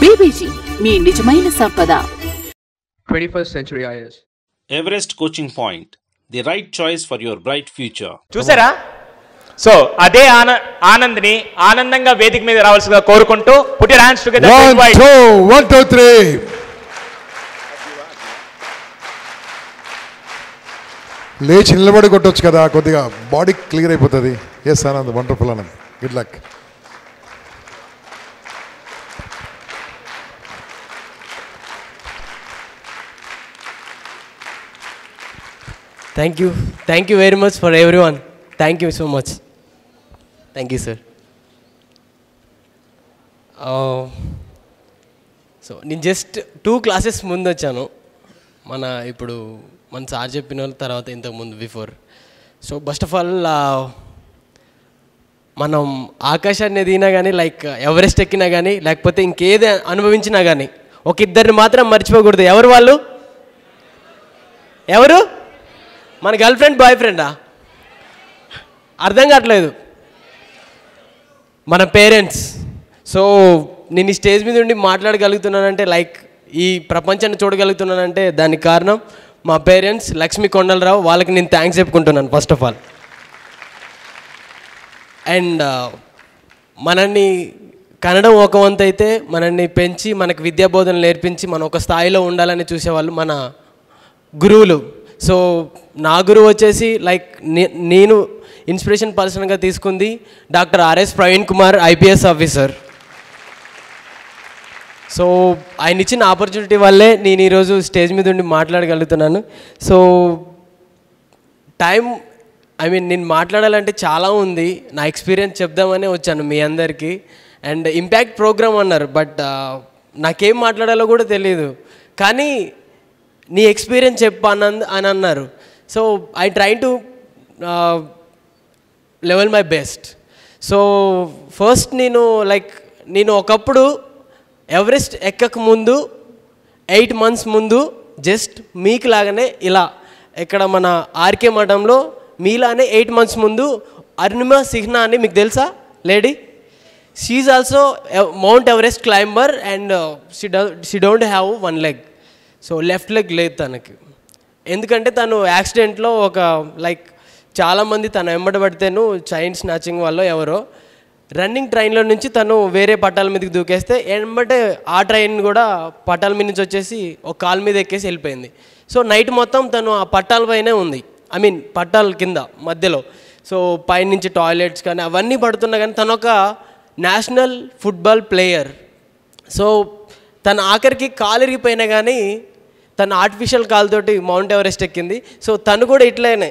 BBG మీ నిజమైన సంపద. 21st Century IS. Everest Coaching Point, the right choice for your bright future. చూసారా? So అదే ఆనంద్ని ఆనందంగా వేదిక మీద రావాల్సిగా కోరుకుంటూ పుట్ యువర్ హ్యాండ్స్ టుగెదర్. 1 2 3 లేచి నిలబడి కొట్టొచ్చు కదా, కొద్దిగా బాడీ క్లియర్ అయిపోతుంది. Yes Anand, wonderful Anand, good luck. Thank you very much for everyone. Thank you so much. Thank you, sir. So నేను జస్ట్ 2 classes ముందు వచ్చాను. ఇప్పుడు మన సార్ చెప్పిన వాళ్ళ తర్వాత ఇంతకుముందు before. So first of all మనం ఆకాశాన్ని ఎదిగినా కానీ, లైక్ ఎవరెస్ట్ ఎక్కినా కానీ, లేకపోతే ఇంకేది అనుభవించినా కానీ ఒక ఇద్దరిని మాత్రం మర్చిపోకూడదు. ఎవరు వాళ్ళు? ఎవరు? మన గర్ల్ ఫ్రెండ్, బాయ్ ఫ్రెండా? అర్థం కావట్లేదు. మన పేరెంట్స్. సో నేను ఈ స్టేజ్ మీద ఉండి మాట్లాడగలుగుతున్నానంటే, లైక్ ఈ ప్రపంచాన్ని చూడగలుగుతున్నానంటే దానికి కారణం మా పేరెంట్స్, లక్ష్మీ కొండలరావు. వాళ్ళకి నేను థ్యాంక్స్ చెప్పుకుంటున్నాను ఫస్ట్ ఆఫ్ ఆల్. అండ్ మనల్ని కనడం ఒక వంతు అయితే, మనల్ని పెంచి మనకు విద్యాబోధనలు నేర్పించి మనం ఒక స్థాయిలో ఉండాలని చూసేవాళ్ళు మన గురువులు. సో నా గురువు వచ్చేసి, లైక్ నేను ఇన్స్పిరేషన్ పర్సన్గా తీసుకుంది doctor RS Praveen Kumar, IPS officer. So ఆయన ఇచ్చిన ఆపర్చునిటీ వల్లే నేను ఈరోజు స్టేజ్ మీద ఉండి మాట్లాడగలుగుతున్నాను. సో నేను మాట్లాడాలంటే చాలా ఉంది. నా ఎక్స్పీరియన్స్ చెప్దామనే వచ్చాను మీ అందరికీ. అండ్ ఇంపాక్ట్ ప్రోగ్రామ్ అన్నారు, బట్ నాకేం మాట్లాడాలో కూడా తెలియదు. కానీ నీ ఎక్స్పీరియన్స్ చెప్పు అని అన్నారు. So I try to level my best. So first నేను ఒకప్పుడు ఎవరెస్ట్ ఎక్కక ముందు 8 months ముందు జస్ట్ మీకు లాగానే ఇలా ఇక్కడ మన ఆర్కే మఠంలో మీలానే 8 months ముందు అరుణిమ సిన్హా అని మీకు తెలుసా lady? She is also mount Everest climber and she don't have 1 leg. So left leg లేదు తనకి. ఎందుకంటే తను యాక్సిడెంట్లో చాలామంది తను వెంబడబడితేను చైన్ స్నాచింగ్ వల్ల ఎవరో రన్నింగ్ ట్రైన్లో నుంచి తను వేరే పట్టాల మీదకి దూకేస్తే వెంబటే ఆ ట్రైన్ కూడా పట్టాల మీద నుంచి వచ్చేసి ఒక కాలు మీద ఎక్కేసి వెళ్ళిపోయింది. సో నైట్ మొత్తం తను ఆ పట్టాల పైనే ఉంది, పట్టాల కింద మధ్యలో. సో పైనుంచి టాయిలెట్స్ కానీ అవన్నీ పడుతున్నా కానీ తను ఒక నేషనల్ ఫుట్బాల్ ప్లేయర్. సో తన ఆఖరికి కాలు ఇరిగిపోయినా కానీ తను ఆర్టిఫిషియల్ కాలుతోటి మౌంట్ ఎవరెస్ట్ ఎక్కింది. సో తను కూడా ఇట్లనే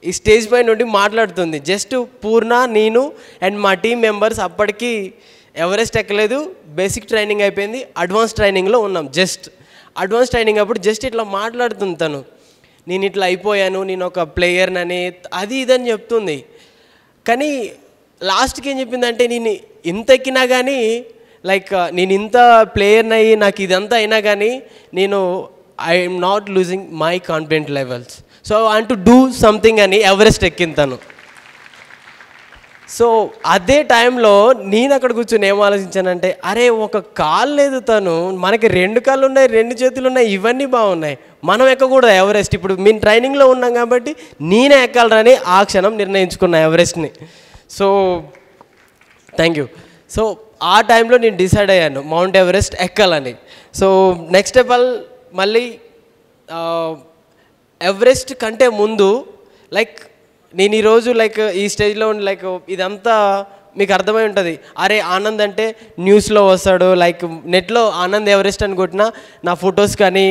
ఈ స్టేజ్ పై నుండి మాట్లాడుతుంది. జస్ట్ పూర్ణ, నేను అండ్ మా టీం మెంబర్స్ అప్పటికి ఎవరెస్ట్ ఎక్కలేదు, బేసిక్ ట్రైనింగ్ అయిపోయింది, అడ్వాన్స్ ట్రైనింగ్లో ఉన్నాం. జస్ట్ అడ్వాన్స్ ట్రైనింగ్ అప్పుడు జస్ట్ ఇట్లా మాట్లాడుతుంది తను. నేను ఇట్లా అయిపోయాను, నేను ఒక ప్లేయర్నని అది ఇదని చెప్తుంది. కానీ లాస్ట్కి ఏం చెప్పిందంటే, నేను ఇంత ఎక్కినా కానీ నేను ఇంత ప్లేయర్ని అయ్యి నాకు ఇదంతా అయినా కానీ నేను I'm not losing my confident levels. So I want to do something అని ఎవరెస్ట్ ఎక్కింది తను. సో అదే టైంలో నేను అక్కడ కూర్చొని ఏం ఆలోచించానంటే, అరే ఒక కాలు లేదు తను, మనకి 2 కాళ్ళు ఉన్నాయి, 2 చేతులు ఉన్నాయి, ఇవన్నీ బాగున్నాయి, మనం ఎక్కకూడదు ఎవరెస్ట్. ఇప్పుడు మేము ట్రైనింగ్లో ఉన్నాం కాబట్టి నేనే ఎక్కాలని ఆ క్షణం నిర్ణయించుకున్నా ఎవరెస్ట్ని. So thank you. సో ఆ టైంలో నేను డిసైడ్ అయ్యాను మౌంట్ ఎవరెస్ట్ ఎక్కాలని. సో నెక్స్ట్ స్టెప్ మళ్ళీ ఎవరెస్ట్ కంటే ముందు నేను ఈరోజు ఈ స్టేజ్లో ఇదంతా మీకు అర్థమై ఉంటుంది. అరే ఆనంద్ అంటే న్యూస్లో వస్తాడు, నెట్లో ఆనంద్ ఎవరెస్ట్ అని కొట్టినా నా ఫొటోస్ కానీ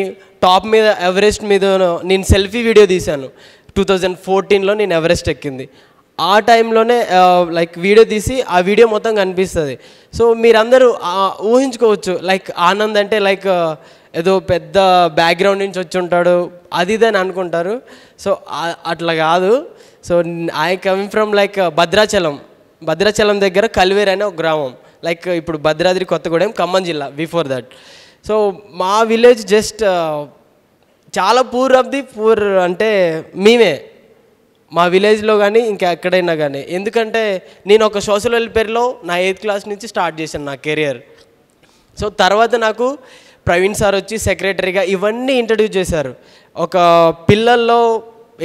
టాప్ మీద ఎవరెస్ట్ మీద నేను సెల్ఫీ వీడియో తీశాను. 2014లో నేను ఎవరెస్ట్ ఎక్కింది. ఆ టైంలోనే వీడియో తీసి ఆ వీడియో మొత్తం కనిపిస్తుంది. సో మీరందరూ ఊహించుకోవచ్చు ఆనంద్ అంటే ఏదో పెద్ద బ్యాక్గ్రౌండ్ నుంచి వచ్చి ఉంటాడు అది ఇదని అనుకుంటారు. సో అట్లా కాదు. So I coming from Bhadrachalam దగ్గర కల్వేర్ అనే ఒక గ్రామం, ఇప్పుడు భద్రాద్రి కొత్తగూడెం ఖమ్మం జిల్లా బిఫోర్ దట్. సో మా విలేజ్ జస్ట్ చాలా పూర్ ఆఫ్ ది పూర్ అంటే మేమే మా విలేజ్లో కానీ ఇంకా ఎక్కడైనా కానీ. ఎందుకంటే నేను ఒక సోషల్ వెల్ఫేర్లో నా 8th క్లాస్ నుంచి స్టార్ట్ చేశాను నా కెరియర్. సో తర్వాత నాకు ప్రవీణ్ సార్ వచ్చి సెక్రటరీగా ఇవన్నీ ఇంట్రడ్యూస్ చేశారు. ఒక పిల్లల్లో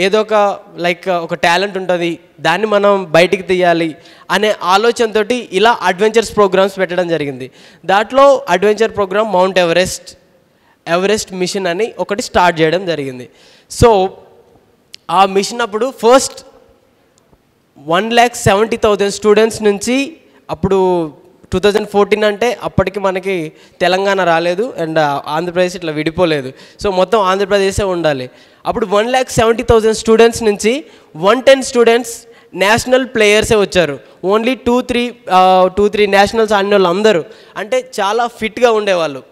ఏదో ఒక లైక్ ఒక టాలెంట్ ఉంటుంది, దాన్ని మనం బయటికి తీయాలి అనే ఆలోచనతో ఇలా అడ్వెంచర్స్ ప్రోగ్రామ్స్ పెట్టడం జరిగింది. దాంట్లో adventure programme Mount Everest mission అని ఒకటి స్టార్ట్ చేయడం జరిగింది. సో ఆ మిషన్ అప్పుడు ఫస్ట్ 1,70,000 స్టూడెంట్స్ నుంచి, అప్పుడు 2014 అంటే అప్పటికి మనకి తెలంగాణ రాలేదు అండ్ ఆంధ్రప్రదేశ్ ఇట్లా విడిపోలేదు. సో మొత్తం ఆంధ్రప్రదేశే ఉండాలి. అప్పుడు 1,70,000 స్టూడెంట్స్ నుంచి 110 స్టూడెంట్స్ నేషనల్ ప్లేయర్సే వచ్చారు. ఓన్లీ 2-3 నేషనల్స్ ఆడిన వాళ్ళు అందరూ అంటే చాలా ఫిట్గా ఉండేవాళ్ళు.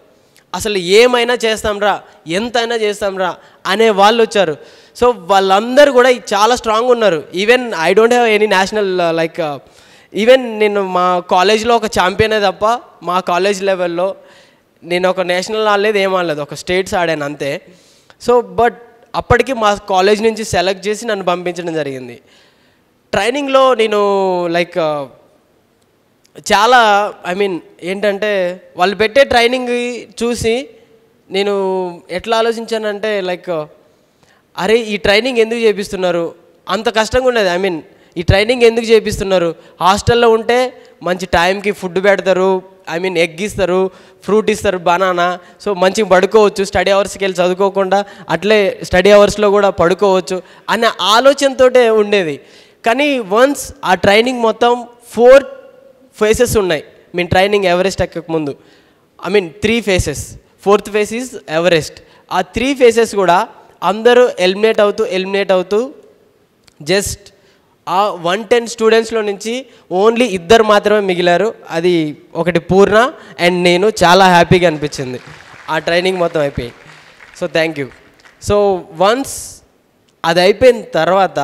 అసలు ఏమైనా చేస్తాంరా, ఎంతైనా చేస్తాంరా అనే వాళ్ళు వచ్చారు. సో వాళ్ళందరూ కూడా చాలా స్ట్రాంగ్ ఉన్నారు. Even I don't have any national like even నేను మా కాలేజ్లో ఒక ఛాంపియనే తప్ప మా కాలేజ్ లెవెల్లో నేను ఒక నేషనల్ ఆడలేదు, ఏం ఆడలేదు, ఒక స్టేట్స్ ఆడాను అంతే. సో బట్ అప్పటికి మా కాలేజ్ నుంచి సెలెక్ట్ చేసి నన్ను పంపించడం జరిగింది. ట్రైనింగ్లో నేను లైక్ చాలా ఏంటంటే వాళ్ళు పెట్టే ట్రైనింగ్ చూసి నేను ఎట్లా ఆలోచించానంటే లైక్ అరే ఈ ట్రైనింగ్ ఎందుకు చేపిస్తున్నారు, అంత కష్టంగా ఉండేది. ఈ ట్రైనింగ్ ఎందుకు చేపిస్తున్నారు, హాస్టల్లో ఉంటే మంచి టైంకి ఫుడ్ పెడతారు, ఎగ్ ఇస్తారు, ఫ్రూట్ ఇస్తారు, బనానా, సో మంచిగా పడుకోవచ్చు, స్టడీ అవర్స్కి వెళ్ళి చదువుకోకుండా అట్లే స్టడీ అవర్స్లో కూడా పడుకోవచ్చు అనే ఆలోచనతో ఉండేది. కానీ వన్స్ ఆ ట్రైనింగ్ మొత్తం 4 ఫేసెస్ ఉన్నాయి. ట్రైనింగ్ ఎవరెస్ట్ ఎక్కక ముందు 3 faces, 4th face is Everest. ఆ 3 ఫేసెస్ కూడా అందరూ ఎలిమినేట్ అవుతూ జస్ట్ ఆ 110 స్టూడెంట్స్లో నుంచి ఓన్లీ 2 మాత్రమే మిగిలారు. అది ఒకటి పూర్ణ అండ్ నేను. చాలా హ్యాపీగా అనిపించింది ఆ ట్రైనింగ్ మొత్తం అయిపోయి. So thank you. So once అది అయిపోయిన తర్వాత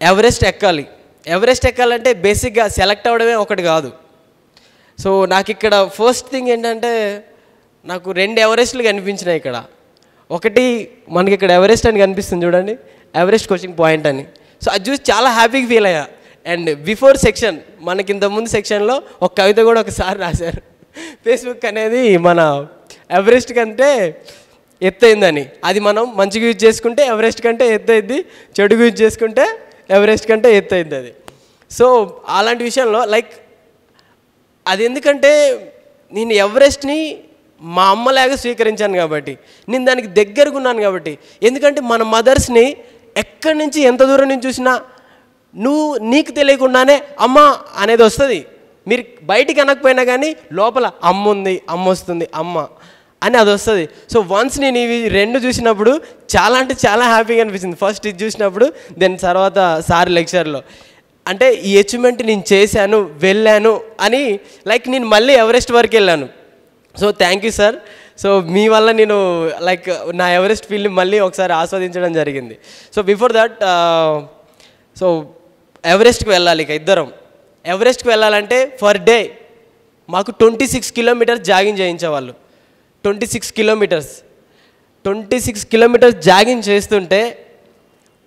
ఎవరెస్ట్ ఎక్కాలంటే బేసిక్గా సెలెక్ట్ అవ్వడమే ఒకటి కాదు. సో నాకు ఇక్కడ ఫస్ట్ థింగ్ ఏంటంటే నాకు 2 ఎవరెస్ట్లు కనిపించినాయి ఇక్కడ. ఒకటి మనకి ఇక్కడ ఎవరెస్ట్ అని కనిపిస్తుంది చూడండి, ఎవరెస్ట్ కోచింగ్ పాయింట్ అని. సో అది చూసి చాలా హ్యాపీగా ఫీల్ అయ్యా. అండ్ బిఫోర్ సెక్షన్ మనకి ఇంతకుముందు సెక్షన్లో ఒక కవిత కూడా ఒకసారి రాశారు, ఫేస్బుక్ అనేది మన ఎవరెస్ట్ కంటే ఎత్తైందని. అది మనం మంచిగా యూజ్ చేసుకుంటే ఎవరెస్ట్ కంటే ఎత్తైంది, చెడుగా యూజ్ చేసుకుంటే ఎవరెస్ట్ కంటే ఎత్తైంది అది. సో అలాంటి విషయంలో లైక్ అది ఎందుకంటే నేను ఎవరెస్ట్ని మా అమ్మలాగా స్వీకరించాను కాబట్టి, నేను దానికి దగ్గరగా ఉన్నాను కాబట్టి. ఎందుకంటే మన మదర్స్ని ఎక్కడి నుంచి ఎంత దూరం నుంచి చూసినా నీకు తెలియకుండానే అమ్మ అనేది వస్తుంది. మీరు బయటికి అనకపోయినా కానీ లోపల అమ్మ ఉంది, అమ్మ వస్తుంది, అమ్మ అని అది వస్తుంది. సో వన్స్ నేను ఇవి 2 చూసినప్పుడు చాలా అంటే చాలా హ్యాపీగా అనిపించింది. ఫస్ట్ ఇది చూసినప్పుడు, దెన్ తర్వాత సార్ లెక్చర్లో అంటే ఈ అచీవ్మెంట్ నేను చేశాను, వెళ్ళాను అని లైక్ నేను మళ్ళీ ఎవరెస్ట్ వరకు వెళ్ళాను. So thank you sir. So మీ వల్ల నేను లైక్ నా ఎవరెస్ట్ ఫీల్ని మళ్ళీ ఒకసారి ఆస్వాదించడం జరిగింది. సో బిఫోర్ దట్ సో ఎవరెస్ట్కి వెళ్ళాలి ఇక ఇద్దరం. ఎవరెస్ట్కి వెళ్ళాలంటే ఫర్ డే మాకు 26 కిలోమీటర్స్ జాగింగ్ చేయించేవాళ్ళు. 26 కిలోమీటర్స్ జాగింగ్ చేస్తుంటే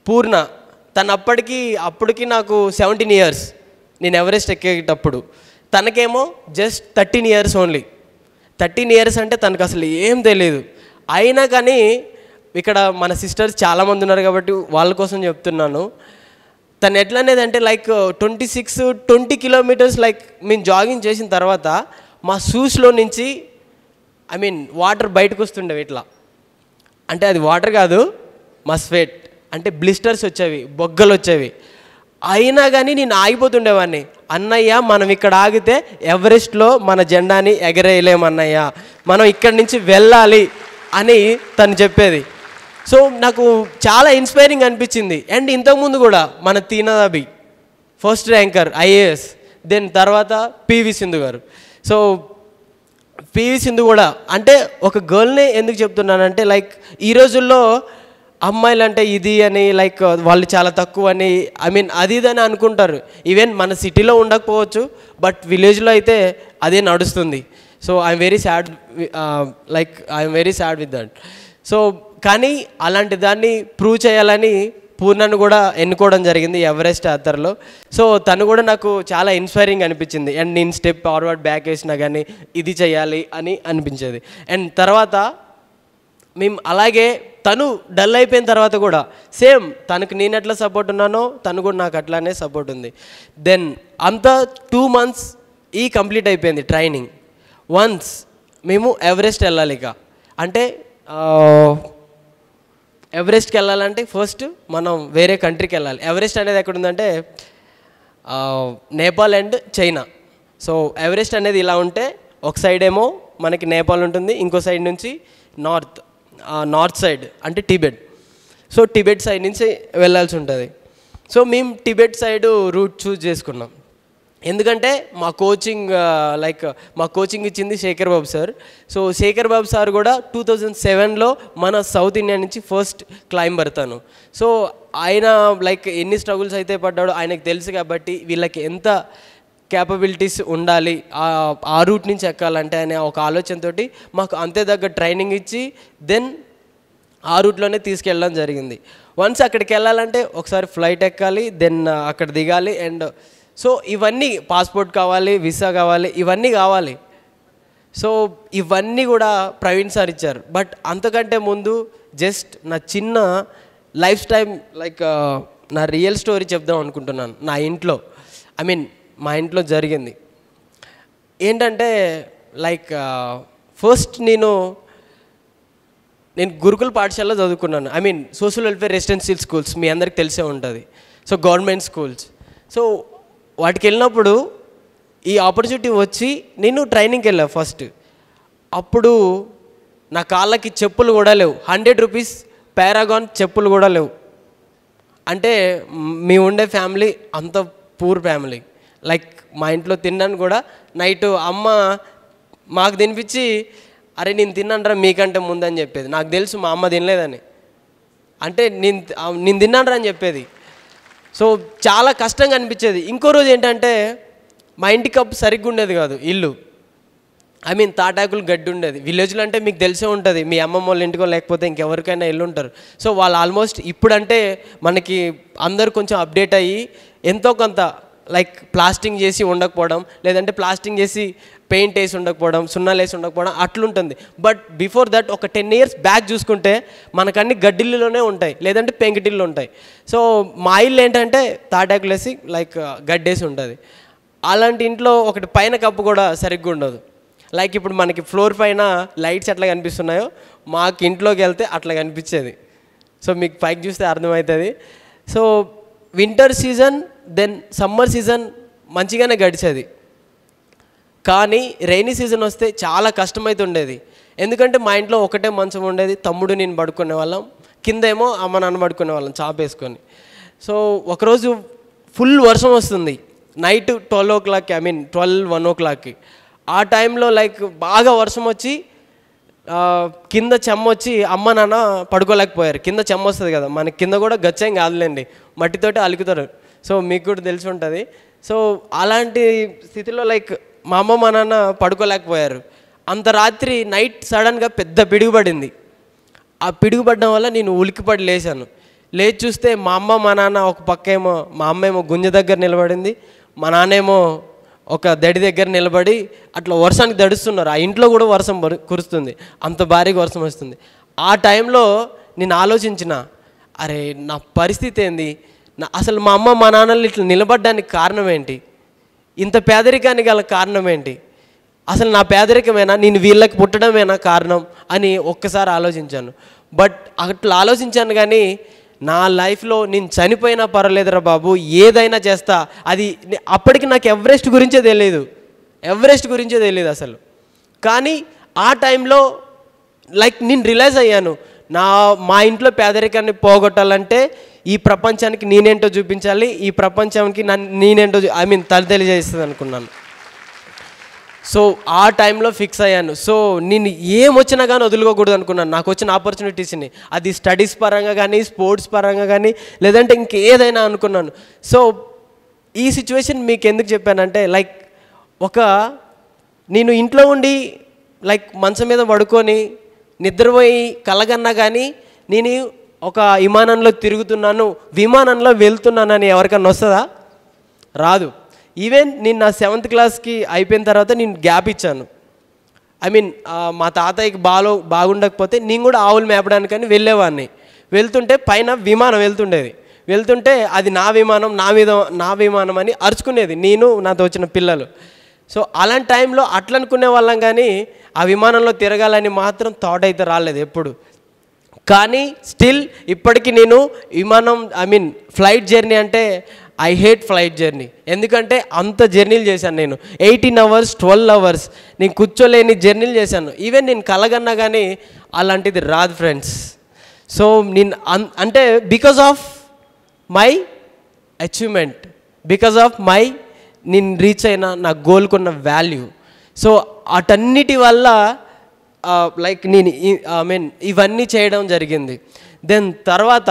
పూర్ణ తను అప్పటికి నాకు 17 ఇయర్స్ నేను ఎవరెస్ట్ ఎక్కేటప్పుడు, తనకేమో జస్ట్ 13 ఇయర్స్ ఓన్లీ. 13 ఇయర్స్ అంటే తనకు అసలు ఏం తెలియదు. అయినా కానీ ఇక్కడ మన సిస్టర్స్ చాలామంది ఉన్నారు కాబట్టి వాళ్ళ కోసం చెప్తున్నాను. తను ఎట్లా అనేది అంటే లైక్ 20 కిలోమీటర్స్ లైక్ మేము జాగింగ్ చేసిన తర్వాత మా షూస్లో నుంచి వాటర్ బయటకు వస్తుండేవి ఇట్లా. అంటే అది వాటర్ కాదు, మా స్వెట్ అంటే బ్లిస్టర్స్ వచ్చేవి, బొగ్గలు వచ్చేవి. అయినా కానీ నేను ఆగిపోతుండేవాడిని. అన్నయ్య మనం ఇక్కడ ఆగితే ఎవరెస్ట్లో మన జెండాని ఎగరేయలేమన్నయ్య, మనం ఇక్కడి నుంచి వెళ్ళాలి అని తను చెప్పేది. సో నాకు చాలా ఇన్స్పైరింగ్ అనిపించింది. అండ్ ఇంతకుముందు కూడా మన తీనదాబి ఫస్ట్ ర్యాంకర్ IAS, దెన్ తర్వాత PV సింధు గారు. సో PV సింధు కూడా అంటే ఒక గర్ల్ని ఎందుకు చెప్తున్నానంటే లైక్ ఈ రోజుల్లో అమ్మాయిలు అంటే ఇది అని లైక్ వాళ్ళు చాలా తక్కువ అని అది ఇదని అనుకుంటారు. ఈవెన్ మన సిటీలో ఉండకపోవచ్చు, బట్ విలేజ్లో అయితే అదే నడుస్తుంది. So I'm very sad with that. So కానీ అలాంటి దాన్ని ప్రూవ్ చేయాలని పూర్ణను కూడా ఎన్నుకోవడం జరిగింది ఎవరెస్ట్ యాత్రలో. సో తను కూడా నాకు చాలా ఇన్స్పైరింగ్ అనిపించింది. అండ్ నేను స్టెప్ ఫార్వర్డ్ బ్యాక్ వేసినా కానీ ఇది చేయాలి అని అనిపించేది. అండ్ తర్వాత మేము అలాగే తను డల్ అయిపోయిన తర్వాత కూడా సేమ్ తనకు నేను ఎట్లా సపోర్ట్ ఉన్నానో తను కూడా నాకు అట్లానే సపోర్ట్ ఉంది. దెన్ అంతా 2 months కంప్లీట్ అయిపోయింది ట్రైనింగ్. వన్స్ మేము ఎవరెస్ట్ వెళ్ళాలి. ఇక అంటే ఎవరెస్ట్కి వెళ్ళాలంటే ఫస్ట్ మనం వేరే కంట్రీకి వెళ్ళాలి. ఎవరెస్ట్ అనేది ఎక్కడుందంటే Nepal and China. So Everest అనేది ఇలా ఉంటే ఒక సైడ్ ఏమో మనకి నేపాల్ ఉంటుంది, ఇంకో సైడ్ నుంచి నార్త్ సైడ్ అంటే టిబెట్. సో టిబెట్ సైడ్ నుంచి వెళ్ళాల్సి ఉంటుంది. సో మేము టిబెట్ సైడ్ రూట్ చూస్ చేసుకున్నాం. ఎందుకంటే మా కోచింగ్ ఇచ్చింది శేఖర్ బాబు సార్. సో శేఖర్ బాబు సార్ కూడా 2007లో మన సౌత్ ఇండియా నుంచి ఫస్ట్ క్లైంబర్ తను. సో ఆయన ఎన్ని స్ట్రగుల్స్ అయితే పడ్డాడో ఆయనకు తెలుసు కాబట్టి వీళ్ళకి ఎంత క్యాపబిలిటీస్ ఉండాలి ఆ రూట్ నుంచి ఎక్కాలంటే అనే ఒక ఆలోచనతో మాకు అంతే దగ్గర ట్రైనింగ్ ఇచ్చి దెన్ ఆ రూట్లోనే తీసుకెళ్ళడం జరిగింది. వన్స్ అక్కడికి వెళ్ళాలంటే ఒకసారి ఫ్లైట్ ఎక్కాలి, దెన్ అక్కడ దిగాలి. అండ్ సో ఇవన్నీ పాస్పోర్ట్ కావాలి, వీసా కావాలి, ఇవన్నీ కావాలి. సో ఇవన్నీ కూడా ప్రవీణ్ సార్ ఇచ్చారు. బట్ అంతకంటే ముందు జస్ట్ నా చిన్న లైఫ్ టైం నా రియల్ స్టోరీ చెప్దాం అనుకుంటున్నాను. నా ఇంట్లో మా ఇంట్లో జరిగింది ఏంటంటే ఫస్ట్ నేను గురుకుల పాఠశాలలో చదువుకున్నాను. సోషల్ వెల్ఫేర్ రెసిడెన్షియల్ స్కూల్స్ మీ అందరికి తెలిసే ఉంటుంది. So government schools. సో వాటికి వెళ్ళినప్పుడు ఈ ఆపర్చునిటీ వచ్చి నేను ట్రైనింగ్కి వెళ్ళాను ఫస్ట్. అప్పుడు నా కాళ్ళకి చెప్పులు కూడా లేవు. 100 రూపీస్ పారాగాన్ చెప్పులు కూడా లేవు. అంటే మేము ఉండే ఫ్యామిలీ అంత పూర్ ఫ్యామిలీ. మా ఇంట్లో తిన్నాను కూడా నైట్ అమ్మ మాకు తినిపించి అరే నేను తిన్నానరా మీకంటే ముందని చెప్పేది. నాకు తెలుసు మా అమ్మ తినలేదని, అంటే నేను తిన్నానరా అని చెప్పేది. సో చాలా కష్టంగా అనిపించేది. ఇంకో రోజు ఏంటంటే మా ఇంటి కప్పు సరిగ్గా ఉండేది కాదు, ఇల్లు తాటాకులు గడ్డి ఉండేది. విలేజ్లో అంటే మీకు తెలిసే ఉంటుంది, మీ అమ్మమ్మ వాళ్ళ ఇంటికో లేకపోతే ఇంకెవరికైనా ఇల్లు ఉంటారు. సో వాళ్ళు ఆల్మోస్ట్ ఇప్పుడంటే మనకి అందరూ కొంచెం అప్డేట్ అయ్యి ఎంతో కొంత ప్లాస్టింగ్ చేసి ఉండకపోవడం, లేదంటే ప్లాస్టింగ్ చేసి పెయింట్ వేసి ఉండకపోవడం, సున్నాలు వేసి ఉండకపోవడం అట్లుంటుంది. బట్ బిఫోర్ దట్ ఒక 10 years బ్యాక్ చూసుకుంటే మనకన్నీ గడ్డిల్లులోనే ఉంటాయి, లేదంటే పెంకిటిల్లు ఉంటాయి. సో మా ఇల్లు ఏంటంటే తాటాకులు వేసి గడ్డేసి ఉంటుంది. అలాంటి ఇంట్లో ఒకటి పైన కప్పు కూడా సరిగ్గా ఉండదు. ఇప్పుడు మనకి ఫ్లోర్ పైన లైట్స్ ఎట్లా కనిపిస్తున్నాయో మాకు ఇంట్లోకి వెళ్తే అట్లా కనిపించేది. సో మీకు పైకి చూస్తే అర్థమవుతుంది. So winter season then summer season మంచిగానే గడిచేది. కానీ రైనీ సీజన్ వస్తే చాలా కష్టమైతే ఉండేది. ఎందుకంటే మా ఇంట్లో ఒకటే మంచం ఉండేది, తమ్ముడు నేను పడుకునే వాళ్ళం, కిందేమో అమ్మ నాన్న పడుకునే వాళ్ళం చాపేసుకొని. సో ఒకరోజు ఫుల్ వర్షం వస్తుంది నైట్ 12 o'clock 1 o'clock. ఆ టైంలో బాగా వర్షం వచ్చి కింద చెమ్మ వచ్చి అమ్మ నాన్న పడుకోలేకపోయారు. కింద చెమ్మ వస్తుంది కదా, మనకి కింద కూడా గచ్చేం కాదులేండి, మట్టితోటి అలుకుతారు. సో మీకు కూడా తెలిసి ఉంటుంది. సో అలాంటి స్థితిలో మా అమ్మ మా నాన్న పడుకోలేకపోయారు. అంత రాత్రి నైట్ సడన్గా పెద్ద పిడుగు పడింది. ఆ పిడుగు పడడం వల్ల నేను ఉలికిపడి లేచాను. లేచి చూస్తే మా అమ్మ మా నాన్న ఒక పక్క ఏమో, మా అమ్మ ఏమో గుంజ దగ్గర నిలబడింది, మా నాన్నేమో ఒక దడి దగ్గర నిలబడి అట్లా వర్షానికి దడుస్తున్నారు. ఆ ఇంట్లో కూడా వర్షం కురుస్తుంది, అంత భారీగా వర్షం వస్తుంది. ఆ టైంలో నేను ఆలోచించిన, అరే నా పరిస్థితి ఏంది, అసలు మా అమ్మ మా నాన్నలు ఇట్లా నిలబడడానికి కారణం ఏంటి, ఇంత పేదరికానికి గల కారణం ఏంటి, అసలు నా పేదరికమేనా, నేను వీళ్ళకి పుట్టడమేనా కారణం అని ఒక్కసారి ఆలోచించాను. బట్ అట్లా ఆలోచించాను కానీ నా లైఫ్లో నేను చనిపోయినా పర్వాలేదురా బాబు, ఏదైనా చేస్తా. అది అప్పటికి నాకు ఎవరెస్ట్ గురించే తెలియదు అసలు. కానీ ఆ టైంలో నేను రియలైజ్ అయ్యాను, మా ఇంట్లో పేదరికాన్ని పోగొట్టాలంటే ఈ ప్రపంచానికి నేనేంటో చూపించాలి, ఈ ప్రపంచానికి నేనేంటో తెలియజేస్తుంది అనుకున్నాను. సో ఆ టైంలో ఫిక్స్ అయ్యాను. సో నేను ఏమొచ్చినా కానీ వదులుకోకూడదు అనుకున్నాను. నాకు వచ్చిన ఆపర్చునిటీస్ని, అది స్టడీస్ పరంగా కానీ, స్పోర్ట్స్ పరంగా కానీ, లేదంటే ఇంకేదైనా అనుకున్నాను. సో ఈ సిచ్యువేషన్ మీకు ఎందుకు చెప్పానంటే నేను ఇంట్లో ఉండి మంచం మీద పడుకొని నిద్రపోయి కలగన్నా కానీ నేను ఒక విమానంలో తిరుగుతున్నాను, విమానంలో వెళ్తున్నానని ఎవరికన్నా వస్తుందా? రాదు. ఈవెన్ నేను నా 7th క్లాస్కి అయిపోయిన తర్వాత నేను గ్యాప్ ఇచ్చాను. ఐ మీన్ మా తాతయ్యకి బాగుండకపోతే నేను కూడా ఆవులు మేపడానికని వెళ్ళేవాడిని. వెళ్తుంటే పైన విమానం వెళ్తుంటే అది నా విమానం అని అరుచుకునేది నేను, నాతో వచ్చిన పిల్లలు. సో అలాంటి టైంలో అట్లా అనుకునే వాళ్ళం, కానీ ఆ విమానంలో తిరగాలని మాత్రం థాట్ అయితే రాలేదు ఎప్పుడు. కానీ స్టిల్ ఇప్పటికీ నేను ఫ్లైట్ జర్నీ అంటే ఐ హేట్ ఫ్లైట్ జర్నీ. ఎందుకంటే అంత జర్నీలు చేశాను నేను, 18 hours 12 hours నేను కూర్చోలేని జర్నీలు చేశాను. ఈవెన్ నేను కలగన్నా కానీ అలాంటిది రాదు ఫ్రెండ్స్. సో నేను అంటే because of my achievement, because of నేను రీచ్ అయిన నా గోల్కున్న వాల్యూ. సో అటన్నిటి వల్ల లైక్ నేను ఇవన్నీ చేయడం జరిగింది. దెన్ తర్వాత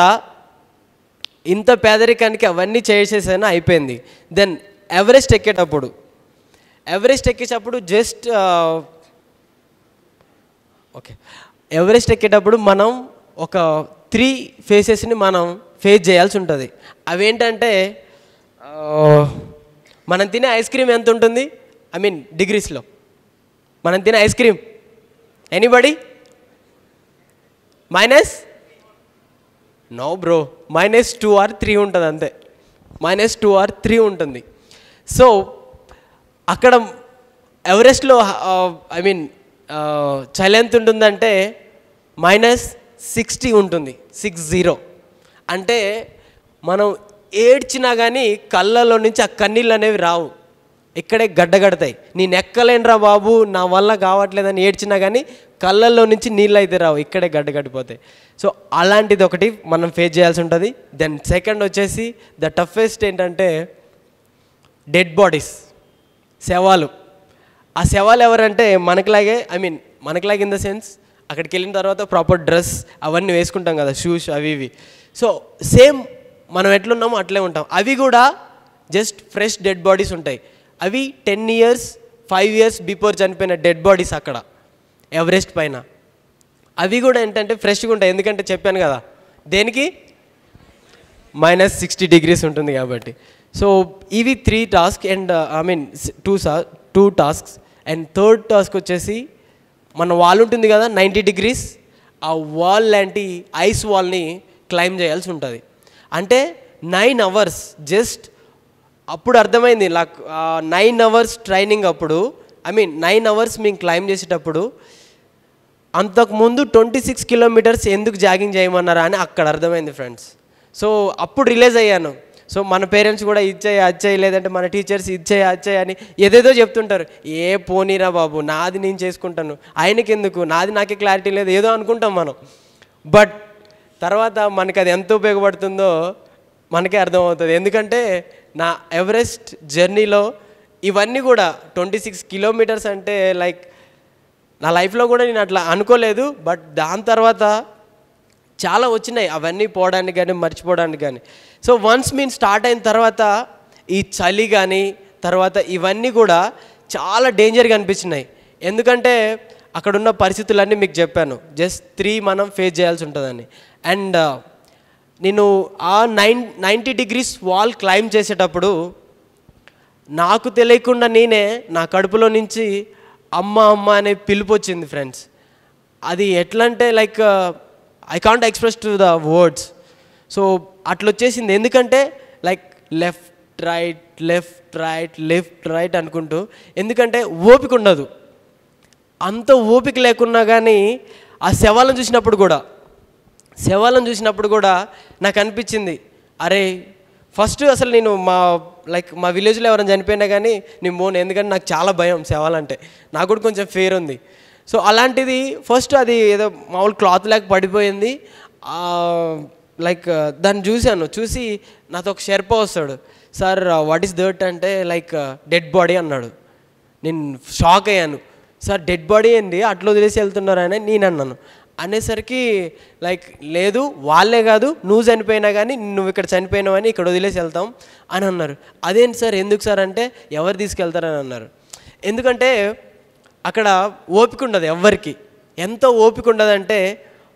ఇంత పేదరికానికి అవన్నీ చేసేసాను, అయిపోయింది. దెన్ ఎవరెస్ట్ ఎక్కేటప్పుడు జస్ట్ ఎవరెస్ట్ ఎక్కేటప్పుడు మనం ఒక 3 ఫేసెస్ని మనం ఫేస్ చేయాల్సి ఉంటుంది. అవేంటంటే మనం తినే ఐస్ క్రీమ్ ఎంత ఉంటుంది, డిగ్రీస్లో మనం తినే ice cream, anybody? No bro, -2 or 3 ఉంటుంది అంతే, -2 or 3 ఉంటుంది. సో అక్కడ ఎవరెస్ట్లో చలి ఎంత ఉంటుందంటే -60 ఉంటుంది, 60. అంటే మనం ఏడ్చినా కానీ కళ్ళలో నుంచి ఆ కన్నీళ్ళు అనేవి రావు, ఇక్కడే గడ్డగడతాయి. నేను ఎక్కలేనురా బాబు, నా వల్ల కావట్లేదని ఏడ్చినా కానీ కళ్ళల్లో నుంచి నీళ్ళు అయితే రావు, ఇక్కడే గడ్డగడిపోతాయి. సో అలాంటిది ఒకటి మనం ఫేస్ చేయాల్సి ఉంటుంది. దెన్ సెకండ్ వచ్చేసి ద టఫెస్ట్ ఏంటంటే డెడ్ బాడీస్, శవాలు. ఆ శవాలు ఎవరంటే మనకిలాగే మనకిలాగే ఇన్ ద సెన్స్ అక్కడికి వెళ్ళిన తర్వాత ప్రాపర్ డ్రెస్ అవన్నీ వేసుకుంటాం కదా, షూస్ అవి ఇవి. సో సేమ్ మనం ఎట్లున్నామో అట్లే ఉంటాం. అవి కూడా జస్ట్ ఫ్రెష్ డెడ్ బాడీస్ ఉంటాయి. అవి 10 years 5 years బిఫోర్ చనిపోయిన డెడ్ బాడీస్ అక్కడ ఎవరెస్ట్ పైన. అవి కూడా ఏంటంటే ఫ్రెష్గా ఉంటాయి, ఎందుకంటే చెప్పాను కదా దేనికి, -60 degrees ఉంటుంది కాబట్టి. సో ఇవి 3 tasks and 2 tasks. And third task వచ్చేసి మన వాల్ ఉంటుంది కదా 90 degrees, ఆ వాల్ లాంటి ఐస్ వాల్ని క్లైమ్ చేయాల్సి ఉంటుంది. అంటే 9 hours జస్ట్ అప్పుడు అర్థమైంది నాకు, 9 hours ట్రైనింగ్ అప్పుడు 9 hours మేము క్లైమ్ చేసేటప్పుడు అంతకుముందు 26 kilometers ఎందుకు జాగింగ్ చేయమన్నారా అని అక్కడ అర్థమైంది ఫ్రెండ్స్. సో అప్పుడు రిలీజ్ అయ్యాను. సో మన పేరెంట్స్ కూడా ఇచ్చేయి లేదంటే మన టీచర్స్ ఇచ్చేయి అని ఏదేదో చెప్తుంటారు. ఏ పోనీరా బాబు, నాది నేను చేసుకుంటాను, ఆయనకి ఎందుకు, నాది నాకే క్లారిటీ లేదు, ఏదో అనుకుంటాం మనం. బట్ తర్వాత మనకి అది ఎంత ఉపయోగపడుతుందో మనకే అర్థమవుతుంది. ఎందుకంటే నా ఎవరెస్ట్ జర్నీలో ఇవన్నీ కూడా 26 kilometers అంటే లైక్ నా లైఫ్లో కూడా నేను అట్లా అనుకోలేదు. బట్ దాని తర్వాత చాలా వచ్చినాయి అవన్నీ పోవడానికి కానీ మర్చిపోవడానికి కానీ. సో వన్స్ మేము స్టార్ట్ అయిన తర్వాత ఈ చలి కానీ తర్వాత ఇవన్నీ కూడా చాలా డేంజర్గా అనిపించినాయి. ఎందుకంటే అక్కడున్న పరిస్థితులన్నీ మీకు చెప్పాను, జస్ట్ 3 మనం ఫేస్ చేయాల్సి ఉంటుందని. అండ్ నేను ఆ 90 degrees వాల్ క్లైమ్ చేసేటప్పుడు నాకు తెలియకుండా నేనే నా కడుపులో నుంచి అమ్మ అమ్మ అనే పిలుపు వచ్చింది ఫ్రెండ్స్. అది ఎట్లా అంటే like I can't express to the words. So అట్లా వచ్చేసింది. ఎందుకంటే లైక్ లెఫ్ట్ రైట్ అనుకుంటూ, ఎందుకంటే ఓపిక ఉండదు. అంత ఓపిక లేకున్నా కానీ ఆ శవాలను చూసినప్పుడు కూడా నాకు అనిపించింది, అరే ఫస్ట్ అసలు నేను మా విలేజ్లో ఎవరైనా చనిపోయినా కానీ నేను పోను, ఎందుకంటే నాకు చాలా భయం శవాలంటే, నాకు కూడా కొంచెం ఫేర్ ఉంది. సో అలాంటిది ఫస్ట్ అది ఏదో మామూలు క్లాత్ లేక పడిపోయింది. లైక్ దాన్ని చూసి నాతో ఒక షెర్పా వస్తాడు, సార్ వాట్ ఈస్ దట్ అంటే లైక్ డెడ్ బాడీ అన్నాడు. నేను షాక్ అయ్యాను, సార్ డెడ్ బాడీ ఏంటి అట్లా వదిలేసి వెళ్తున్నారు అని నేను అన్నాను. అనేసరికి లైక్ లేదు వాళ్ళే కాదు, నువ్వు చనిపోయినా కానీ నువ్వు ఇక్కడ చనిపోయినావని ఇక్కడ వదిలేసి వెళ్తాం అని అన్నారు. అదేంటి సార్, ఎందుకు సార్ అంటే ఎవరు తీసుకెళ్తారని అన్నారు. ఎందుకంటే అక్కడ ఓపిక ఉండదు ఎవ్వరికి. ఎంత ఓపిక ఉండదంటే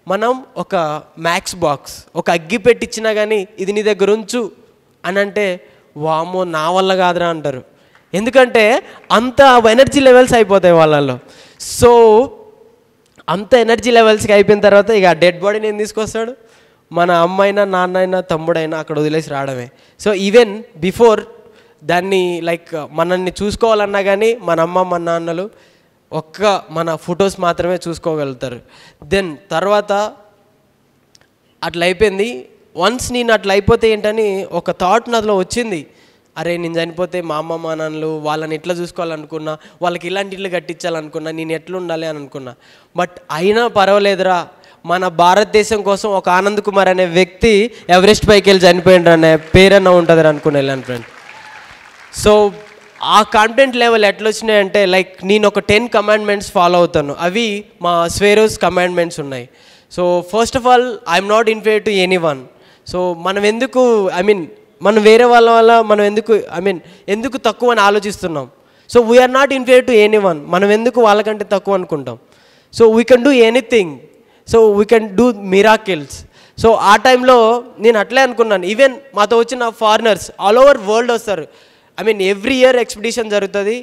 మనం ఒక మ్యాక్స్ బాక్స్, ఒక అగ్గి పెట్టించినా కానీ ఇది నీ దగ్గర ఉంచు అని అంటే వామో నా వల్ల కాదురా అంటారు. ఎందుకంటే అంత ఎనర్జీ లెవెల్స్ అయిపోతాయి వాళ్ళల్లో. సో అంత ఎనర్జీ లెవెల్స్కి అయిపోయిన తర్వాత ఇక డెడ్ బాడీని ఏం తీసుకొస్తాడు, మన అమ్మైనా నాన్నైనా తమ్ముడైనా అక్కడ వదిలేసి రావడమే. సో ఈవెన్ బిఫోర్ దాన్ని లైక్ మనల్ని చూసుకోవాలన్నా కానీ మన అమ్మ మన నాన్నలు ఒక్క మన ఫొటోస్ మాత్రమే చూసుకోగలుగుతారు. దెన్ తర్వాత అట్లా అయిపోయింది. వన్స్ నేను అట్లా అయిపోతే ఏంటని ఒక థాట్ నాలో వచ్చింది, అరే నేను చనిపోతే మా అమ్మ మా నాన్నలు వాళ్ళని ఎట్లా చూసుకోవాలనుకున్నా, వాళ్ళకి ఇలాంటి ఇల్లు కట్టించాలనుకున్నా, నేను ఎట్లా ఉండాలి అని అనుకున్నా. బట్ అయినా పర్వాలేదురా, మన భారతదేశం కోసం ఒక ఆనంద్ కుమార్ అనే వ్యక్తి ఎవరెస్ట్ పైకి వెళ్ళి చనిపోయిండ్రు అనే పేరన్నా ఉంటుంది అనుకుని వెళ్ళాను ఫ్రెండ్. సో ఆ కాన్ఫిడెంట్ లెవెల్ ఎట్లా వచ్చినాయంటే లైక్ నేను ఒక 10 కమాండ్మెంట్స్ ఫాలో అవుతాను. అవి మా స్వేరోస్ కమాండ్మెంట్స్ ఉన్నాయి. So first of all I'm not inferior to any one. So మనం ఎందుకు మనం వేరే వాళ్ళ వల్ల మనం ఎందుకు తక్కువ అని ఆలోచిస్తున్నాం. So we are not inferior to anyone. మనం ఎందుకు వాళ్ళకంటే తక్కువ అనుకుంటాం. So we can do anything. So we can do miracles. So ఆ టైంలో నేను అట్లే అనుకున్నాను. ఈవెన్ మాతో వచ్చిన ఫారినర్స్ ఆల్ ఓవర్ వరల్డ్ వస్తారు. ఎవ్రీ ఇయర్ ఎక్స్పిడిషన్ జరుగుతుంది.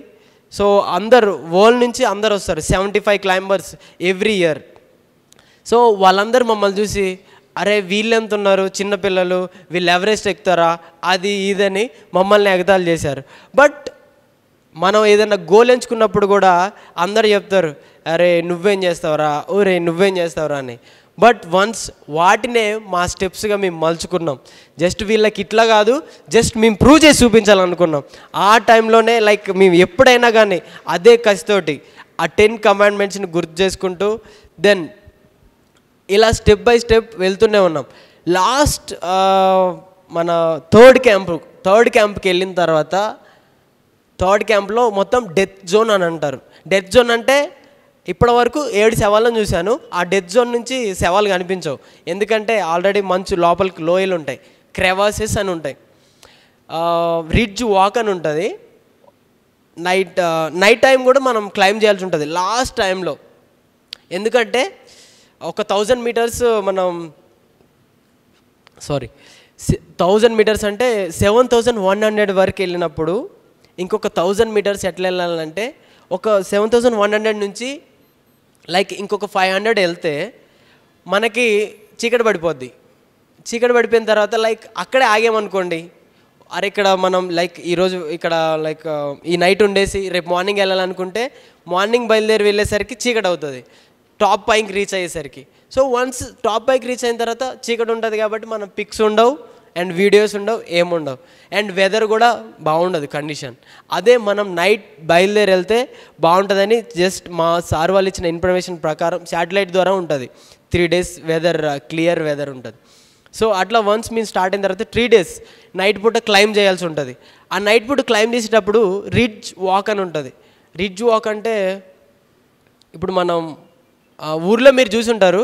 సో అందరు వరల్డ్ నుంచి అందరు వస్తారు, 75 క్లైంబర్స్ ఎవ్రీ ఇయర్. సో వాళ్ళందరూ మమ్మల్ని చూసి అరే వీళ్ళు ఎంత ఉన్నారు, చిన్నపిల్లలు, వీళ్ళు ఎవరెస్ట్ ఎక్కుతారా, అది ఇదని మమ్మల్ని ఎగతాళి చేశారు. బట్ మనం ఏదైనా గోల్ ఎంచుకున్నప్పుడు కూడా అందరు చెప్తారు అరే నువ్వేం చేస్తావురా, ఓరే నువ్వేం చేస్తావురా అని. బట్ వన్స్ వాటినే మా స్టెప్స్గా మేము మలుచుకున్నాం. జస్ట్ వీళ్ళకి ఇట్లా కాదు, జస్ట్ మేము ప్రూవ్ చేసి చూపించాలనుకున్నాం. ఆ టైంలోనే లైక్ మేము ఎప్పుడైనా కానీ అదే కసితోటి ఆ 10 కమాండ్మెంట్స్ని గుర్తు చేసుకుంటూ దెన్ ఇలా స్టెప్ బై స్టెప్ వెళ్తూనే ఉన్నాం. లాస్ట్ మన థర్డ్ క్యాంప్కి వెళ్ళిన తర్వాత థర్డ్ క్యాంప్లో మొత్తం డెత్ జోన్ అని అంటారు. డెత్ జోన్ అంటే ఇప్పటి వరకు 7 శవాలను చూశాను. ఆ డెత్ జోన్ నుంచి శవాలు కనిపించవు. ఎందుకంటే ఆల్రెడీ మంచు లోపలికి లోయలు ఉంటాయి, క్రెవాసెస్ అని ఉంటాయి, రిడ్జ్ వాక్ అని ఉంటుంది. నైట్ టైం కూడా మనం క్లైమ్ చేయాల్సి ఉంటుంది లాస్ట్ టైంలో. ఎందుకంటే ఒక 1000 మీటర్స్ 1000 మీటర్స్ అంటే 7100 వరకు వెళ్ళినప్పుడు ఇంకొక 1000 మీటర్స్ ఎట్లా వెళ్ళాలంటే ఒక 7100 నుంచి లైక్ ఇంకొక 500 వెళ్తే మనకి చీకటి పడిపోద్ది. చీకటి పడిపోయిన తర్వాత లైక్ అక్కడే ఆగామనుకోండి, అరే ఇక్కడ మనం లైక్ ఈరోజు ఇక్కడ లైక్ ఈ నైట్ ఉండేసి రేపు మార్నింగ్ వెళ్ళాలనుకుంటే మార్నింగ్ బయలుదేరి వెళ్ళేసరికి చీకటి అవుతుంది టాప్ పైకి రీచ్ అయ్యేసరికి. సో వన్స్ టాప్ పైకి రీచ్ అయిన తర్వాత చీకటి ఉంటుంది కాబట్టి మన పిక్స్ ఉండవు అండ్ వీడియోస్ ఉండవు, ఏముండవు, అండ్ వెదర్ కూడా బాగుండదు కండిషన్. అదే మనం నైట్ బయలుదేరి వెళ్తే బాగుంటుందని జస్ట్ మా సార్ వాళ్ళు ఇచ్చిన ఇన్ఫర్మేషన్ ప్రకారం శాటిలైట్ ద్వారా ఉంటుంది 3 days వెదర్, క్లియర్ వెదర్ ఉంటుంది. సో అట్లా వన్స్ మేము స్టార్ట్ అయిన తర్వాత 3 days నైట్ పూట క్లైమ్ చేయాల్సి ఉంటుంది. ఆ నైట్ పూట క్లైమ్ చేసేటప్పుడు రిడ్జ్ వాక్ అని ఉంటుంది. రిడ్జ్ వాక్ అంటే ఇప్పుడు మనం ఊర్లో మీరు చూసి ఉంటారు,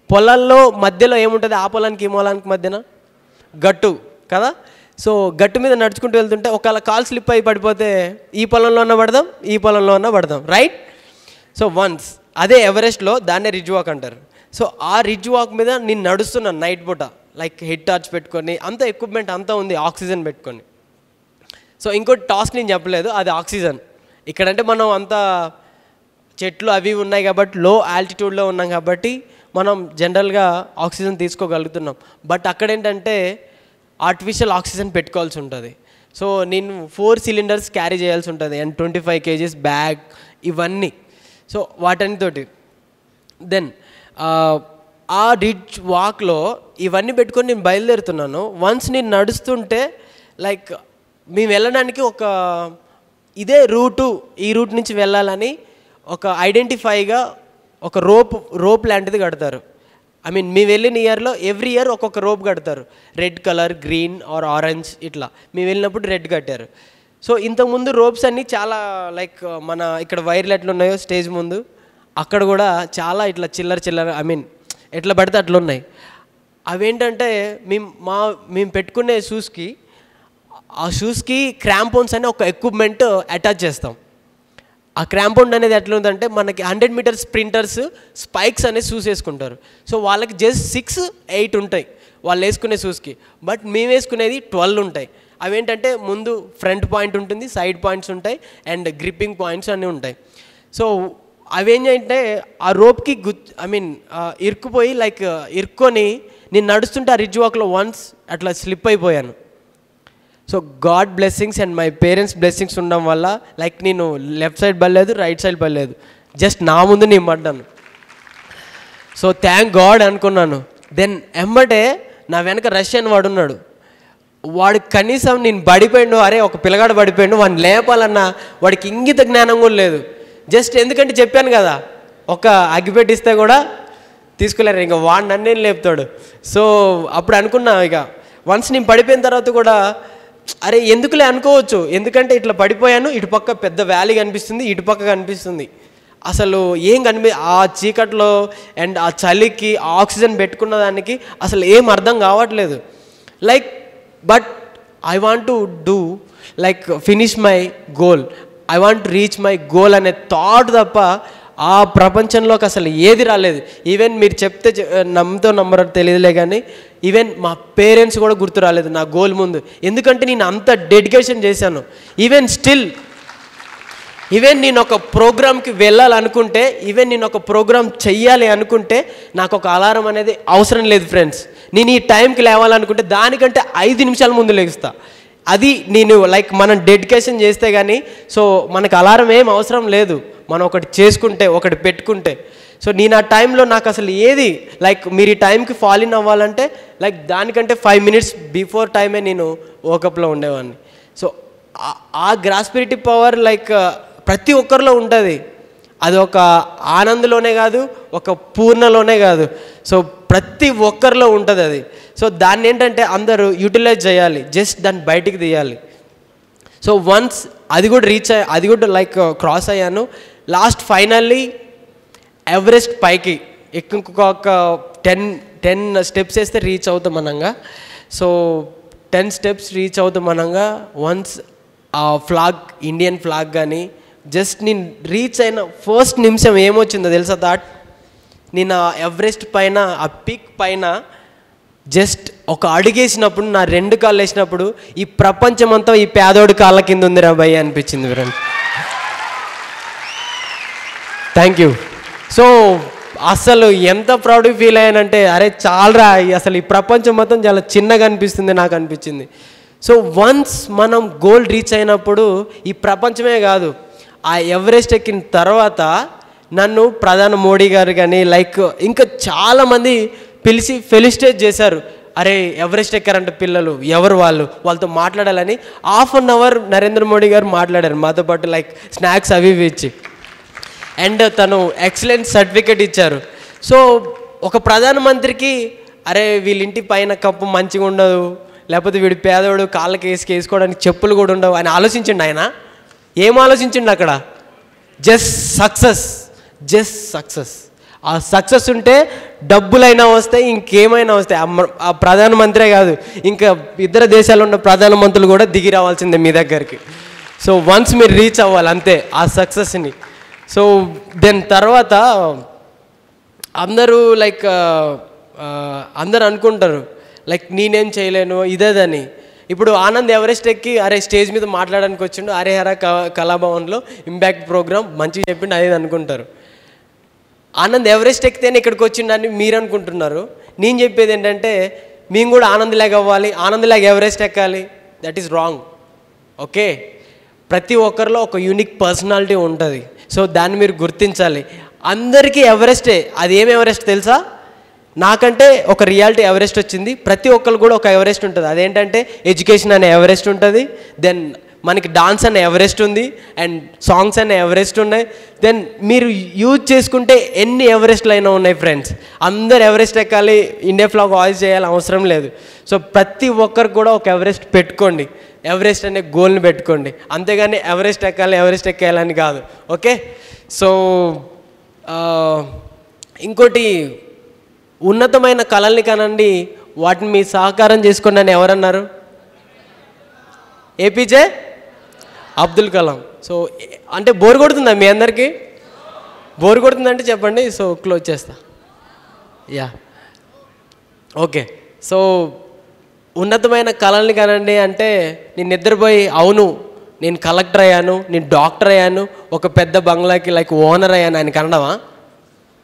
పొలాల్లో మధ్యలో ఏముంటుంది, ఆ పొలానికి ఈ పొలానికి మధ్యన గట్టు కదా. సో గట్టు మీద నడుచుకుంటూ వెళ్తుంటే ఒకవేళ కాల్ స్లిప్ అయి పడిపోతే ఈ పొలంలో ఉన్న పడదాం, ఈ పొలంలో ఉన్న పడదాం, రైట్. సో వన్స్ అదే ఎవరెస్ట్లో దాన్నే రిడ్జ్ వాక్ అంటారు. సో ఆ రిడ్జ్ వాక్ మీద నేను నడుస్తున్నాను నైట్ పూట, లైక్ హెడ్ టార్చ్ పెట్టుకొని, అంత ఎక్విప్మెంట్ అంతా ఉంది, ఆక్సిజన్ పెట్టుకొని. సో ఇంకోటి టాస్క్ నేను చెప్పలేదు, అది ఆక్సిజన్. ఇక్కడంటే మనం అంతా చెట్లు అవి ఉన్నాయి కాబట్టి లో ఆల్టిట్యూడ్లో ఉన్నాం కాబట్టి మనం జనరల్గా ఆక్సిజన్ తీసుకోగలుగుతున్నాం. బట్ అక్కడేంటంటే ఆర్టిఫిషియల్ ఆక్సిజన్ పెట్టుకోవాల్సి ఉంటుంది. సో నేను 4 cylinders క్యారీ చేయాల్సి ఉంటుంది అండ్ 25 kgs బ్యాగ్ ఇవన్నీ. సో వాటన్నితోటి దెన్ ఆ రిడ్జ్ వాక్లో ఇవన్నీ పెట్టుకొని నేను బయలుదేరుతున్నాను. వన్స్ నేను నడుస్తుంటే లైక్ మేము వెళ్ళడానికి ఒక ఇదే రూటు, ఈ రూట్ నుంచి వెళ్ళాలని ఒక ఐడెంటిఫైగా ఒక రోప్ లాంటిది కడతారు. మేము వెళ్ళిన ఇయర్లో ఎవ్రీ ఇయర్ ఒక్కొక్క రోప్ కడతారు, red colour, green are orange ఇట్లా. మేము వెళ్ళినప్పుడు రెడ్ కట్టారు. సో ఇంతకుముందు రోప్స్ అన్నీ చాలా లైక్ మన ఇక్కడ వైర్లు ఎట్లా ఉన్నాయో స్టేజ్ ముందు అక్కడ కూడా చాలా ఇట్లా చిల్లర ఎట్లా పడితే అట్లా ఉన్నాయి. అవేంటంటే మేము పెట్టుకునే షూస్కి క్రాంపోన్స్ అని ఒక ఎక్విప్మెంట్ అటాచ్ చేస్తాం. ఆ క్రాంపౌండ్ అనేది ఎట్లా ఉందంటే మనకి 100 మీటర్ స్ప్రింటర్స్ స్పైక్స్ అనేది షూస్ వేసుకుంటారు. సో వాళ్ళకి జస్ట్ 6-8 ఉంటాయి వాళ్ళు వేసుకునే షూస్కి. బట్ మేము వేసుకునేది 12 ఉంటాయి. అవేంటంటే ముందు ఫ్రంట్ పాయింట్ ఉంటుంది, సైడ్ పాయింట్స్ ఉంటాయి, అండ్ గ్రిప్పింగ్ పాయింట్స్ అన్నీ ఉంటాయి. సో అవేంటంటే ఆ రోప్కి ఇరుక్కుపోయి ఇరుక్కొని నేను నడుస్తుంటే ఆ రిడ్జ్ వాక్లో వన్స్ అట్లా స్లిప్ అయిపోయాను. So God blessings and my parents blessings ఉండడం వల్ల నేను లెఫ్ట్ సైడ్ పడలేదు, రైట్ సైడ్ పడలేదు, జస్ట్ నా ముందు నేను పడ్డాను. సో థ్యాంక్ గాడ్ అనుకున్నాను. దెన్ ఎంబటే నా వెనక రష్యన్ వాడు ఉన్నాడు. వాడు కనీసం నేను పడిపోయాడు, అరే ఒక పిల్లగాడు పడిపోయాడు, వాడిని లేపాలన్నా వాడికి ఇంగిత జ్ఞానం కూడా లేదు. జస్ట్ ఎందుకంటే చెప్పాను కదా, ఒక అగ్గిపెట్టిస్తే కూడా తీసుకోలేరు, ఇంకా వాడు నన్నేం లేపుతాడు. సో అప్పుడు అనుకున్నా, ఇక వన్స్ నేను పడిపోయిన తర్వాత కూడా అరే ఎందుకులే అనుకోవచ్చు, ఎందుకంటే ఇట్లా పడిపోయాను, ఇటుపక్క పెద్ద వ్యాలీ కనిపిస్తుంది, ఇటుపక్క కనిపిస్తుంది, అసలు ఏం ఆ చీకట్లో అండ్ ఆ చలికి ఆక్సిజన్ పెట్టుకున్న దానికి అసలు ఏం అర్థం కావట్లేదు. But I want to do finish my goal, I want to reach my goal అనే థాట్ తప్ప ఆ ప్రపంచంలోకి అసలు ఏది రాలేదు. ఈవెన్ మీరు చెప్తే నమ్మరో తెలియదులే, కానీ ఈవెన్ మా పేరెంట్స్ కూడా గుర్తు రాలేదు నా గోల్ ముందు, ఎందుకంటే నేను అంత డెడికేషన్ చేశాను. ఈవెన్ నేను ఒక ప్రోగ్రామ్కి వెళ్ళాలనుకుంటే, ఈవెన్ నేను ఒక ప్రోగ్రామ్ చెయ్యాలి అనుకుంటే నాకు ఒక అలారం అనేది అవసరం లేదు ఫ్రెండ్స్. నేను ఈ టైంకి లేవాలనుకుంటే దానికంటే 5 నిమిషాల ముందు లేస్తా. అది నేను మనం డెడికేషన్ చేస్తే కానీ, సో మనకు అలారం ఏం అవసరం లేదు, మనం ఒకటి చేసుకుంటే ఒకటి పెట్టుకుంటే. సో నేను ఆ టైంలో నాకు అసలు ఏది మీరు ఈ టైంకి ఫాల్ ఇన్ అవ్వాలంటే దానికంటే 5 minutes బిఫోర్ టైమే నేను వోకప్లో ఉండేవాడిని. సో ఆ గ్రాస్పిరిటీ పవర్ ప్రతి ఒక్కరిలో ఉంటుంది. అది ఒక ఆనందలోనే కాదు, ఒక పూర్ణలోనే కాదు, సో ప్రతి ఒక్కరిలో ఉంటుంది అది. సో దాన్ని ఏంటంటే అందరూ యూటిలైజ్ చేయాలి, జస్ట్ దాన్ని బయటికి తీయాలి. సో వన్స్ అది కూడా క్రాస్ అయ్యాను. లాస్ట్ ఫైనల్లీ ఎవరెస్ట్ పైకి ఇంకొక 10 steps వేస్తే రీచ్ అవుతాం అనంగా. సో 10 steps రీచ్ అవుతాం అనంగా వన్స్ ఆ ఫ్లాగ్, ఇండియన్ ఫ్లాగ్ కానీ జస్ట్ నేను రీచ్ అయిన ఫస్ట్ నిమిషం ఏమొచ్చిందో తెలుసా థాట్, నేను ఆ ఎవరెస్ట్ పైన, ఆ పీక్ పైన జస్ట్ ఒక అడుగేసినప్పుడు, నా 2 కాళ్ళు వేసినప్పుడు ఈ ప్రపంచం అంతా ఈ పేదోడి కాళ్ళ కింద ఉందిరా భయ్ అనిపించింది ఫ్రెండ్స్. Thank you. సో అసలు ఎంత ప్రౌడ్గా ఫీల్ అయ్యానంటే, అరే చాలరా, అసలు ఈ ప్రపంచం మొత్తం చాలా చిన్నగా అనిపిస్తుంది నాకు అనిపించింది. సో వన్స్ మనం గోల్ రీచ్ అయినప్పుడు ఈ ప్రపంచమే కాదు, ఆ ఎవరెస్ట్ ఎక్కిన తర్వాత నన్ను ప్రధాని మోడీ గారు కానీ ఇంకా చాలామంది పిలిచి ఫెలిసిటేట్ చేశారు. అరే ఎవరెస్ట్ ఎక్కారంట పిల్లలు, ఎవరు వాళ్ళతో మాట్లాడాలని 1/2 hour నరేంద్ర మోడీ గారు మాట్లాడారు మాతో పాటు, స్నాక్స్ అవి ఇచ్చి, అండ్ తను ఎక్సలెంట్ సర్టిఫికేట్ ఇచ్చారు. సో ఒక ప్రధానమంత్రికి అరే వీళ్ళ ఇంటి పైన కప్పు మంచిగా ఉండదు, లేకపోతే వీడి పేదవాడు కాళ్ళకి వేసుకోవడానికి చెప్పులు కూడా ఉండవు అని ఆలోచించండి. ఆయన ఏం ఆలోచించండి అక్కడ, జస్ట్ సక్సెస్. ఆ సక్సెస్ ఉంటే డబ్బులైనా వస్తాయి, ఇంకేమైనా వస్తాయి. ఆ ప్రధానమంత్రే కాదు, ఇంకా ఇతర దేశాల్లో ఉన్న ప్రధానమంత్రులు కూడా దిగి రావాల్సిందే మీ దగ్గరికి. సో వన్స్ మీరు రీచ్ అవ్వాలి అంతే ఆ సక్సెస్ని. సో దెన్ తర్వాత అందరూ అందరు అనుకుంటారు నేనేం చేయలేను ఇదేదని. ఇప్పుడు ఆనంద్ ఎవరెస్ట్ ఎక్కి అరే స్టేజ్ మీద మాట్లాడడానికి వచ్చిండు, హరిహర కళాభవన్లో ఇంపాక్ట్ ప్రోగ్రామ్ మంచిగా చెప్పిండు అదేది అనుకుంటారు. ఆనంద్ ఎవరెస్ట్ ఎక్కితేనే ఇక్కడికి వచ్చిండని మీరు అనుకుంటున్నారు. నేను చెప్పేది ఏంటంటే మేము కూడా ఆనంద్లాగా అవ్వాలి, ఆనంద్లాగా ఎవరెస్ట్ ఎక్కాలి. That is wrong. ఓకే, ప్రతి ఒక్కరిలో ఒక యూనిక్ పర్సనాలిటీ ఉంటుంది. సో దాన్ని మీరు గుర్తించాలి. అందరికీ ఎవరెస్టే, అది ఏం ఎవరెస్ట్ తెలుసా? నాకంటే ఒక రియాలిటీ ఎవరెస్ట్ వచ్చింది, ప్రతి ఒక్కరు కూడా ఒక ఎవరెస్ట్ ఉంటుంది. అదేంటంటే ఎడ్యుకేషన్ అనే ఎవరెస్ట్ ఉంటుంది, దెన్ మనకి డాన్స్ అనే ఎవరెస్ట్ ఉంది, అండ్ సాంగ్స్ అనే ఎవరెస్ట్ ఉన్నాయి. దెన్ మీరు యూజ్ చేసుకుంటే ఎన్ని ఎవరెస్ట్లు అయినా ఉన్నాయి ఫ్రెండ్స్. అందరు ఎవరెస్ట్ ఎక్కాలి, ఇండియా ఫ్లాగ్ హాయిస్ చేయాలి అవసరం లేదు. సో ప్రతి ఒక్కరికి కూడా ఒక ఎవరెస్ట్ పెట్టుకోండి, ఎవరెస్ట్ అనే గోల్ని పెట్టుకోండి, అంతేగాని ఎవరెస్ట్ ఎక్కాలని కాదు. ఓకే, సో ఇంకోటి, ఉన్నతమైన కళల్ని కనండి, వాటిని మీ సహకారం చేసుకోండి అని ఎవరన్నారు? ఏపీజే అబ్దుల్ కలాం. సో అంటే బోర్ కొడుతుందా మీ అందరికీ? బోర్ కొడుతుందంటే చెప్పండి, సో క్లోజ్ చేస్తా. Yeah okay. సో ఉన్నతమైన కళల్ని కనండి అంటే నేను నిద్రపోయి అవును నేను కలెక్టర్ అయ్యాను, నేను డాక్టర్ అయ్యాను, ఒక పెద్ద బంగ్లాకి లైక్ ఓనర్ అయ్యాను అని కనడమా?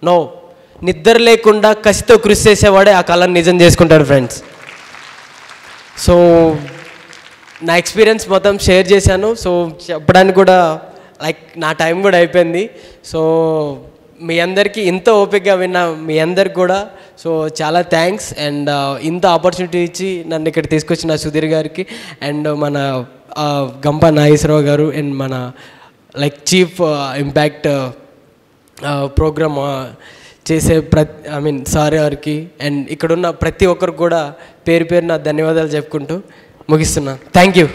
నో, నిద్ర లేకుండా కసితో కృషి చేసేవాడే ఆ కళను నిజం చేసుకుంటాడు ఫ్రెండ్స్. సో నా ఎక్స్పీరియన్స్ మొత్తం షేర్ చేశాను. సో చెప్పడానికి కూడా లైక్ నా టైం కూడా అయిపోయింది. సో మీ అందరికీ ఇంత ఓపికగా విన్న మీ అందరికి కూడా సో చాలా థ్యాంక్స్. అండ్ ఇంత ఆపర్చునిటీ ఇచ్చి నన్ను ఇక్కడ తీసుకొచ్చిన సుధీర్ గారికి అండ్ మన గంప నాగేశ్వరరావు గారు అండ్ మన లైక్ చీఫ్ ఇంపాక్ట్ ప్రోగ్రామ్ చేసే సార్ గారికి అండ్ ఇక్కడున్న ప్రతి ఒక్కరికి కూడా పేరు పేరున ధన్యవాదాలు చెప్పుకుంటూ ముగిస్తున్నా. Thank you.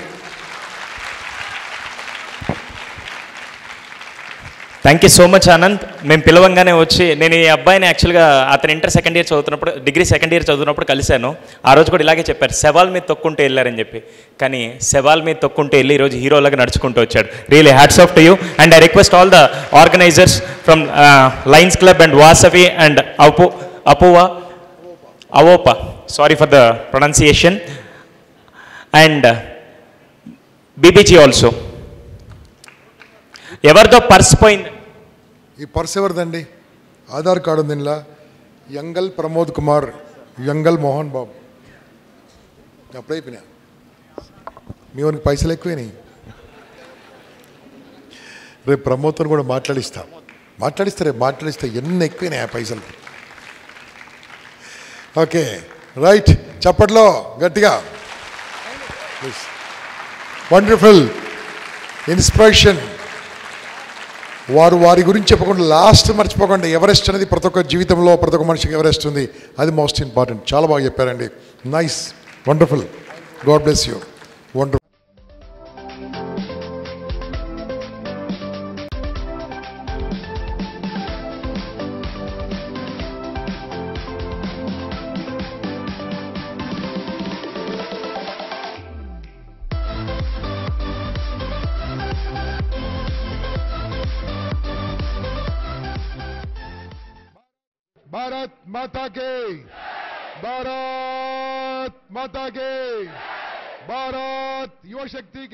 Thank you so much Anand. మేము పిలవంగానే వచ్చి, నేను ఈ అబ్బాయిని యాక్చువల్గా అతను ఇంటర్ సెకండ్ ఇయర్ చదువుతున్నప్పుడు, డిగ్రీ సెకండ్ ఇయర్ చదువుతున్నప్పుడు కలిశాను. ఆ రోజు కూడా ఇలాగే చెప్పారు, శవాల్ మీద తొక్కుంటూ వెళ్ళారని చెప్పి. కానీ శవాల్ మీద తొక్కుంటూ వెళ్ళి ఈరోజు హీరోలాగా నడుచుకుంటూ వచ్చాడు. Really hats off to you. And I request all the organisers from Lions club and Vasavi and AVOPA, sorry for the pronunciation, and BBG also. ఎవరితో పర్స్ పోయింది? ఈ పర్స్ ఎవరిదండి? ఆధార్ కార్డు ఉంది ఇందులో. యంగల్ ప్రమోద్ కుమార్, యంగల్ మోహన్ బాబు. అప్పుడైపోయినా మీ వానికి పైసలు ఎక్కువైనాయి. రేపు ప్రమోద్తో కూడా మాట్లాడిస్తే ఎన్ని ఎక్కువైనాయి ఆ పైసలు. ఓకే రైట్, చప్పట్లో గట్టిగా. Wonderful inspiration. వారి గురించి చెప్పకుండా లాస్ట్ మర్చిపోకుండా, ఎవరెస్ట్ అనేది ప్రతి ఒక్క జీవితంలో ప్రతి ఒక్క మనిషికి ఎవరెస్ట్ ఉంది, అది మోస్ట్ ఇంపార్టెంట్. చాలా బాగా చెప్పారండి. Nice, wonderful. God bless you. Wonderful. Bharat माता के, भारत माता के, भारत युवा शक्ति के